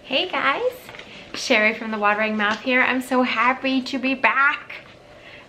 Hey guys, Cheri from The Watering Mouth here. I'm so happy to be back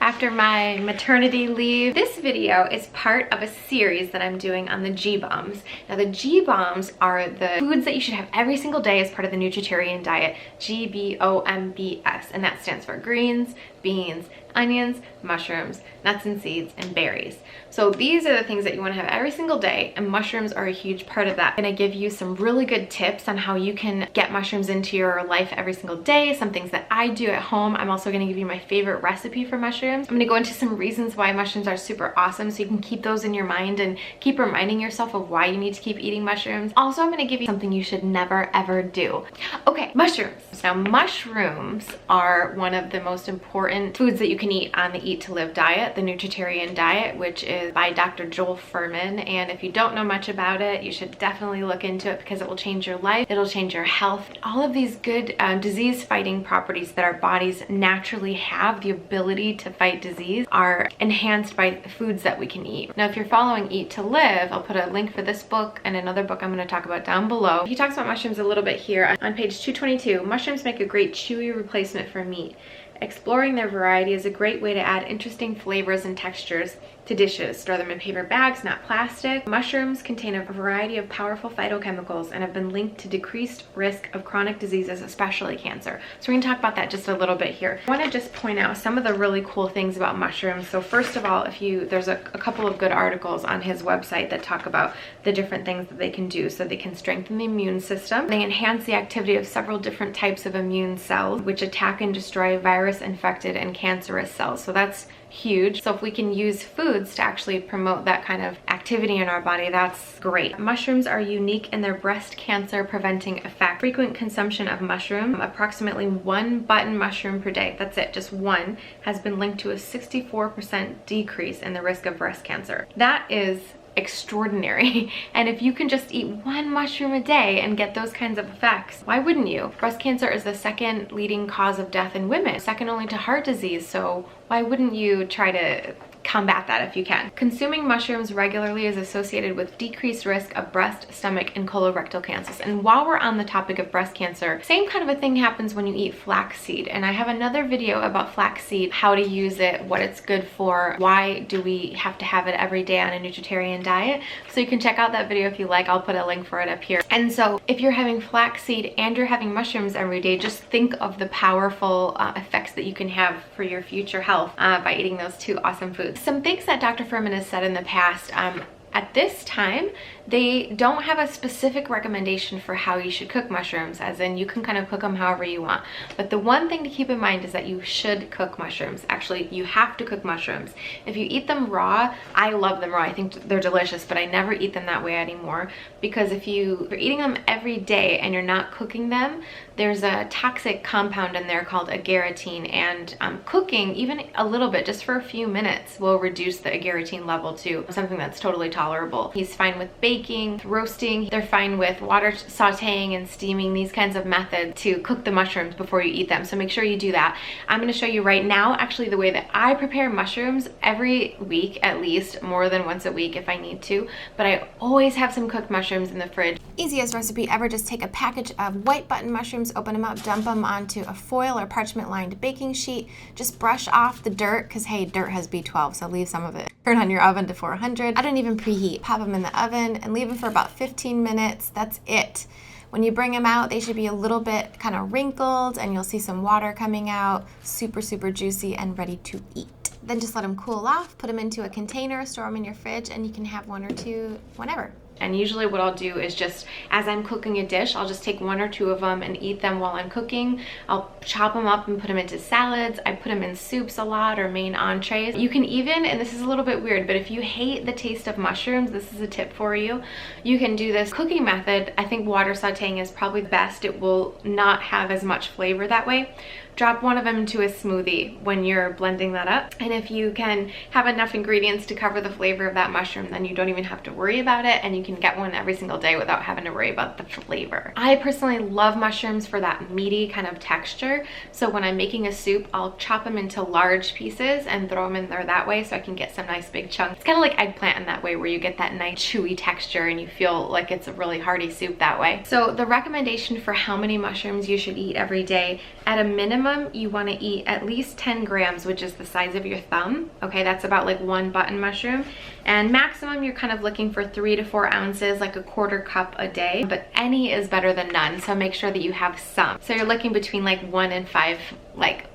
after my maternity leave. This video is part of a series that I'm doing on the G-Bombs. Now the G-Bombs are the foods that you should have every single day as part of the Nutritarian diet, G-B-O-M-B-S, and that stands for greens, beans, onions, mushrooms, nuts and seeds, and berries. So these are the things that you want to have every single day, and mushrooms are a huge part of that. I'm going to give you some really good tips on how you can get mushrooms into your life every single day, some things that I do at home. I'm also going to give you my favorite recipe for mushrooms. I'm going to go into some reasons why mushrooms are super awesome so you can keep those in your mind and keep reminding yourself of why you need to keep eating mushrooms. Also, I'm going to give you something you should never ever do. Okay, mushrooms. Now mushrooms are one of the most important foods that you can eat on the Eat to Live diet, the Nutritarian diet, which is by Dr. Joel Fuhrman. And if you don't know much about it, you should definitely look into it because it will change your life. It'll change your health. All of these good disease fighting properties that our bodies naturally have, the ability to fight disease, are enhanced by the foods that we can eat. Now, if you're following Eat to Live, I'll put a link for this book and another book I'm going to talk about down below. He talks about mushrooms a little bit here on page 222. Mushrooms make a great chewy replacement for meat. Exploring their variety is a great way to add interesting flavors and textures to dishes. Store them in paper bags, not plastic. Mushrooms contain a variety of powerful phytochemicals and have been linked to decreased risk of chronic diseases, especially cancer. So we're going to talk about that just a little bit here. I want to just point out some of the really cool things about mushrooms. So first of all, there's a couple of good articles on his website that talk about the different things that they can do. So they can strengthen the immune system. They enhance the activity of several different types of immune cells, which attack and destroy virus-infected and cancerous cells. So that's huge. So if we can use foods to actually promote that kind of activity in our body, that's great. Mushrooms are unique in their breast cancer preventing effect. Frequent consumption of mushroom, approximately 1 button mushroom per day, that's it, just one, has been linked to a 64% decrease in the risk of breast cancer. That is extraordinary. And if you can just eat 1 mushroom a day and get those kinds of effects, why wouldn't you? Breast cancer is the second leading cause of death in women, second only to heart disease, so why wouldn't you try to combat that if you can? Consuming mushrooms regularly is associated with decreased risk of breast, stomach, and colorectal cancers. And while we're on the topic of breast cancer, same kind of a thing happens when you eat flaxseed. And I have another video about flaxseed, how to use it, what it's good for, why do we have to have it every day on a Nutritarian diet. So you can check out that video if you like. I'll put a link for it up here. And so if you're having flaxseed and you're having mushrooms every day, just think of the powerful effects that you can have for your future health by eating those two awesome foods. Some things that Dr. Fuhrman has said in the past, at this time, they don't have a specific recommendation for how you should cook mushrooms, as in you can kind of cook them however you want. But the one thing to keep in mind is that you should cook mushrooms. Actually, you have to cook mushrooms. If you eat them raw, I love them raw. I think they're delicious, but I never eat them that way anymore, because if you're eating them every day and you're not cooking them, there's a toxic compound in there called agarotine, and cooking even a little bit, just for a few minutes, will reduce the agarotine level to something that's totally tolerable. He's fine with baking, roasting. They're fine with water sauteing and steaming, these kinds of methods to cook the mushrooms before you eat them. So make sure you do that. I'm going to show you right now actually the way that I prepare mushrooms every week, at least more than once a week if I need to, but I always have some cooked mushrooms in the fridge. Easiest recipe ever, just take a package of white button mushrooms, open them up, dump them onto a foil or parchment lined baking sheet, just brush off the dirt, because hey, dirt has B12, so leave some of it. Turn on your oven to 400. I don't even preheat. Pop them in the oven and leave them for about 15 minutes. That's it. When you bring them out, they should be a little bit kind of wrinkled and you'll see some water coming out, super, super juicy and ready to eat. Then just let them cool off, put them into a container, store them in your fridge, and you can have 1 or 2 whenever. And usually what I'll do is just, as I'm cooking a dish, I'll just take 1 or 2 of them and eat them while I'm cooking. I'll chop them up and put them into salads. I put them in soups a lot, or main entrees. You can even, and this is a little bit weird, but if you hate the taste of mushrooms, this is a tip for you. You can do this cooking method. I think water sauteing is probably the best. It will not have as much flavor that way. drop one of them into a smoothie when you're blending that up. And if you can have enough ingredients to cover the flavor of that mushroom, then you don't even have to worry about it, and you can get one every single day without having to worry about the flavor. I personally love mushrooms for that meaty kind of texture. So when I'm making a soup, I'll chop them into large pieces and throw them in there that way so I can get some nice big chunks. It's kind of like eggplant in that way, where you get that nice chewy texture and you feel like it's a really hearty soup that way. So the recommendation for how many mushrooms you should eat every day, at a minimum, you want to eat at least 10 grams, which is the size of your thumb. Okay, that's about like one button mushroom. And maximum, you're kind of looking for 3 to 4 ounces, like a quarter cup a day, but any is better than none. So make sure that you have some. So you're looking between like 1 and 5, like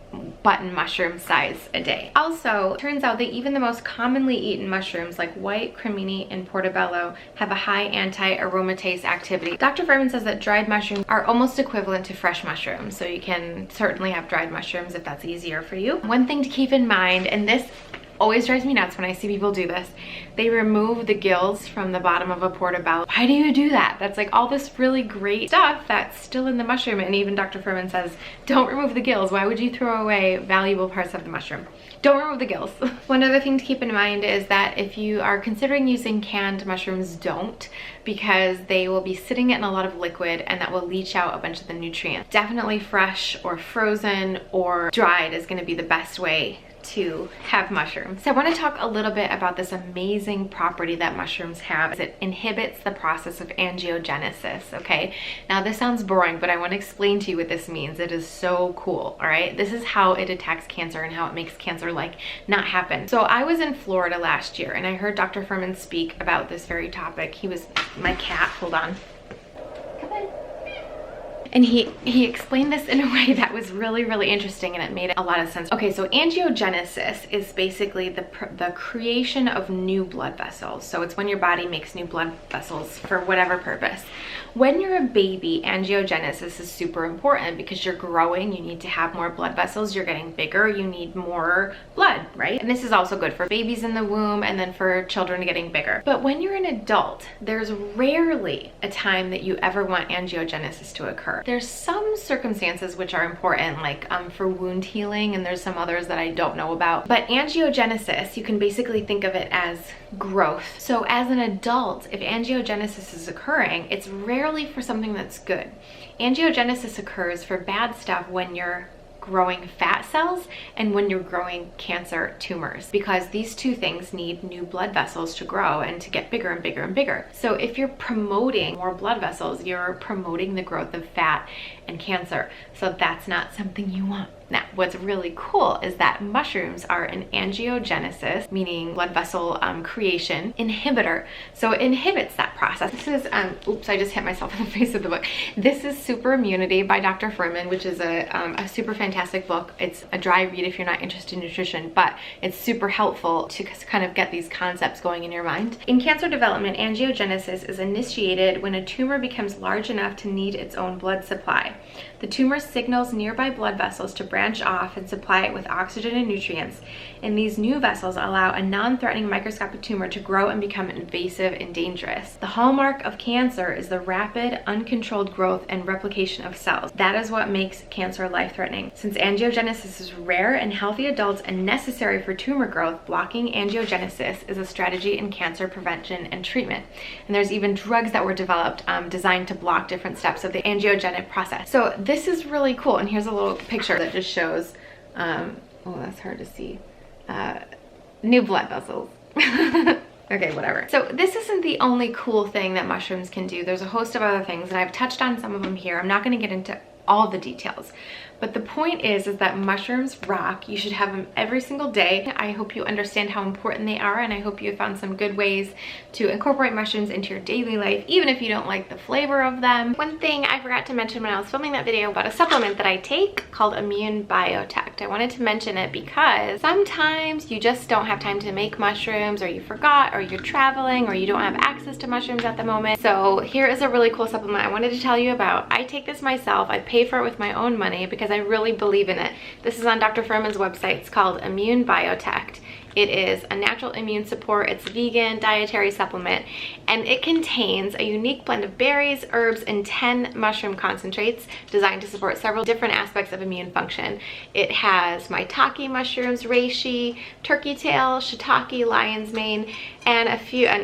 button mushroom size a day. Also, turns out that even the most commonly eaten mushrooms like white, cremini, and portobello have a high anti-aromatase activity. Dr. Furman says that dried mushrooms are almost equivalent to fresh mushrooms, so you can certainly have dried mushrooms if that's easier for you. One thing to keep in mind, and this always drives me nuts when I see people do this, they remove the gills from the bottom of a portobello. Why do you do that? That's like all this really great stuff that's still in the mushroom, and even Dr. Furman says, don't remove the gills. Why would you throw away valuable parts of the mushroom? Don't remove the gills. One other thing to keep in mind is that if you are considering using canned mushrooms, don't, because they will be sitting in a lot of liquid and that will leach out a bunch of the nutrients. Definitely fresh or frozen or dried is gonna be the best way to have mushrooms. So I want to talk a little bit about this amazing property that mushrooms have. It inhibits the process of angiogenesis, okay? Now this sounds boring, but I want to explain to you what this means. It is so cool, all right? This is how it attacks cancer and how it makes cancer like not happen. So I was in Florida last year and I heard Dr. Furman speak about this very topic. He was, my cat, hold on. And he explained this in a way that was really, really interesting, and it made a lot of sense. Okay, so angiogenesis is basically the creation of new blood vessels. So it's when your body makes new blood vessels for whatever purpose. When you're a baby, angiogenesis is super important because you're growing, you need to have more blood vessels, you're getting bigger, you need more blood, right? And this is also good for babies in the womb and then for children getting bigger. But when you're an adult, there's rarely a time that you ever want angiogenesis to occur. There's some circumstances which are important, like for wound healing, and there's some others that I don't know about. But angiogenesis, you can basically think of it as growth. So as an adult, if angiogenesis is occurring, it's rarely for something that's good. Angiogenesis occurs for bad stuff when you're growing fat cells and when you're growing cancer tumors, because these two things need new blood vessels to grow and to get bigger and bigger and bigger. So if you're promoting more blood vessels, you're promoting the growth of fat and cancer. So that's not something you want. Now, what's really cool is that mushrooms are an angiogenesis, meaning blood vessel creation, inhibitor. So it inhibits that process. This is, oops, I just hit myself in the face with the book. This is Super Immunity by Dr. Furman, which is a super fantastic book. It's a dry read if you're not interested in nutrition, but it's super helpful to kind of get these concepts going in your mind. In cancer development, angiogenesis is initiated when a tumor becomes large enough to need its own blood supply. The tumor signals nearby blood vessels to branch off and supply it with oxygen and nutrients, and these new vessels allow a non-threatening microscopic tumor to grow and become invasive and dangerous. The hallmark of cancer is the rapid, uncontrolled growth and replication of cells. That is what makes cancer life-threatening. Since angiogenesis is rare in healthy adults and necessary for tumor growth, blocking angiogenesis is a strategy in cancer prevention and treatment. And there's even drugs that were developed designed to block different steps of the angiogenic process. So this is really cool, and here's a little picture that just shows, oh, that's hard to see, new blood vessels. Okay, whatever. So this isn't the only cool thing that mushrooms can do. There's a host of other things, and I've touched on some of them here. I'm not going to get into all the details, but the point is that mushrooms rock. You should have them every single day. I hope you understand how important they are, and I hope you found some good ways to incorporate mushrooms into your daily life, even if you don't like the flavor of them. One thing I forgot to mention when I was filming that video about a supplement that I take called Immune Biotect. I wanted to mention it because sometimes you just don't have time to make mushrooms, or you forgot, or you're traveling, or you don't have access to mushrooms at the moment. So here is a really cool supplement I wanted to tell you about. I take this myself. I pay for it with my own money because I really believe in it. This is on Dr. Furman's website. It's called Immune Biotect, It is a natural immune support. It's a vegan dietary supplement, and it contains a unique blend of berries, herbs, and 10 mushroom concentrates designed to support several different aspects of immune function. It has maitake mushrooms, reishi, turkey tail, shiitake, lion's mane, and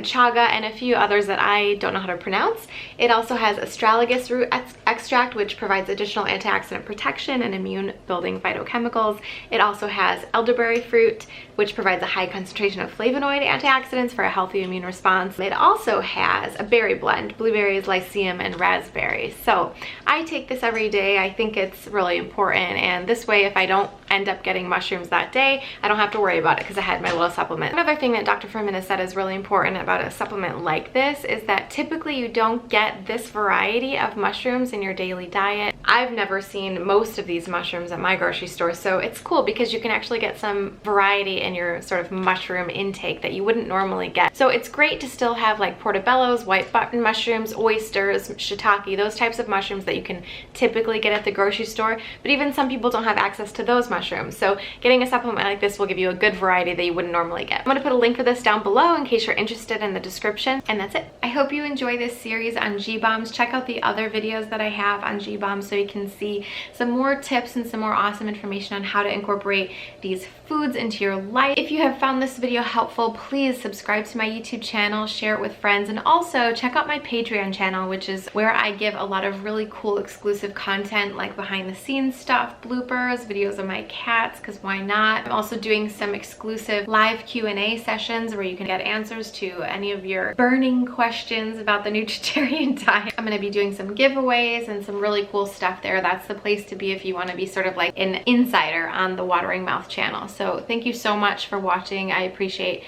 chaga, and a few others that I don't know how to pronounce. It also has astragalus root extract, which provides additional antioxidant protection and immune building phytochemicals. It also has elderberry fruit, which provides a high concentration of flavonoid antioxidants for a healthy immune response. It also has a berry blend, blueberries, lycium, and raspberries. So I take this every day. I think it's really important, and this way, if I don't end up getting mushrooms that day, I don't have to worry about it because I had my little supplement. Another thing that Dr. Fuhrman has said is really important about a supplement like this is that typically you don't get this variety of mushrooms in your daily diet. I've never seen most of these mushrooms at my grocery store, so it's cool because you can actually get some variety in your sort of mushroom intake that you wouldn't normally get. So it's great to still have like portobellos, white button mushrooms, oysters, shiitake, those types of mushrooms that you can typically get at the grocery store, but even some people don't have access to those mushrooms. So getting a supplement like this will give you a good variety that you wouldn't normally get. I'm gonna put a link for this down below in case you're interested in the description, and that's it. I hope you enjoy this series on G-bombs. Check out the other videos that I have on G-bombs so you can see some more tips and some more awesome information on how to incorporate these foods into your life. If you have found this video helpful, please subscribe to my YouTube channel, share it with friends, and also check out my Patreon channel, which is where I give a lot of really cool exclusive content like behind the scenes stuff, bloopers, videos of my cats, because why not? I'm also doing some exclusive live Q&A sessions where you can get answers to any of your burning questions about the Nutritarian diet. I'm going to be doing some giveaways and some really cool stuff there. That's the place to be if you want to be sort of like an insider on the Watering Mouth channel. So thank you so much for watching. I appreciate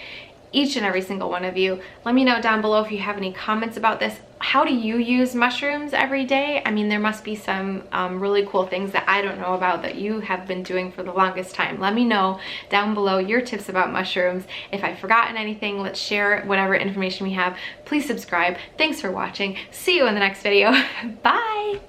each and every single one of you. Let me know down below if you have any comments about this. How do you use mushrooms every day? I mean, there must be some really cool things that I don't know about that you have been doing for the longest time. Let me know down below your tips about mushrooms. If I've forgotten anything, let's share whatever information we have. Please subscribe. Thanks for watching. See you in the next video. Bye.